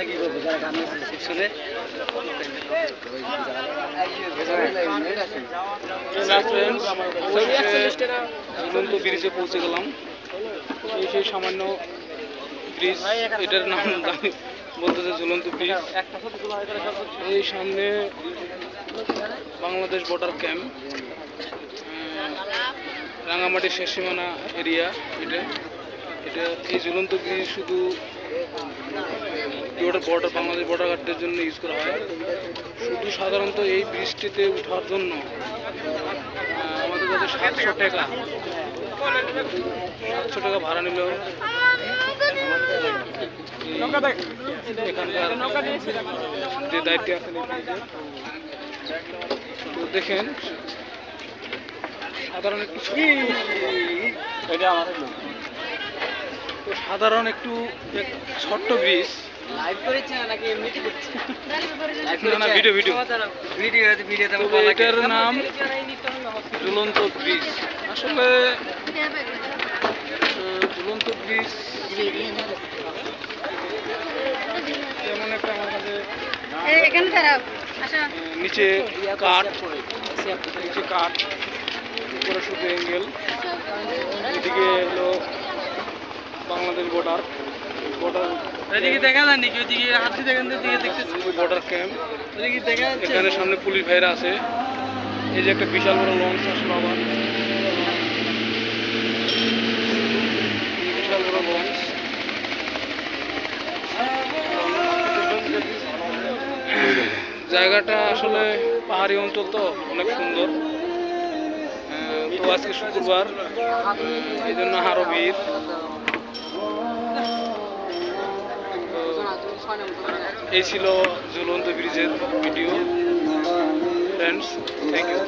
কি করবো যারা গান শুনে ঝুলন্ত ব্রিজে পৌঁছে গেলাম। সেই সামান্য ব্রিজ, এটার নাম বলতেছে ঝুলন্ত ব্রিজ। এই সামনে বাংলাদেশ বর্ডার ক্যাম্প, রাঙামাটির শেষ সীমানা এরিয়া। এটা এই ঝুলন্ত ব্রিজ শুধু বর্ডার বাংলাদেশ বর্ডার গার্ডদের জন্য ইউজ করা হয়। শুধু সাধারণত এই ব্রিজটিতে ওঠার জন্য আমাদের কাছে 700 টাকা ভাড়া নিল। এখানকার যে দায়িত্বে আছেন তো দেখেন, সাধারণ একটু ছোট্ট ব্রিজ। লাইভ করেছে নাকি এমনিতে করছে? না, ভিডিও। এটার নাম ঝুলন্ত ব্রিজ। আসলে ঝুলন্ত ব্রিজ তেমন একটা আমার কাছে নিচে কাঠ, উপরে শুধু অ্যাঙ্গেল। এদিকে হলো বাংলাদেশ বর্ডার দেখা যায়নি কি ওইদিকে হাতি দেখেন দেখতেছি বর্ডার ক্যাম্প। দেখা এখানে সামনে পুলিশ ভাইরা আছে। এই যে একটা বিশাল বড় লঞ্চ আসলো আবার, বিশাল বড় লঞ্চ। জায়গাটা আসলে পাহাড়ি অঞ্চল, তো অনেক সুন্দর। তো আজকে শুক্রবার, এই জন্য আরো ভিড়। এই ছিল ঝুলন্ত ব্রিজের ভিডিও। Friends, thank you.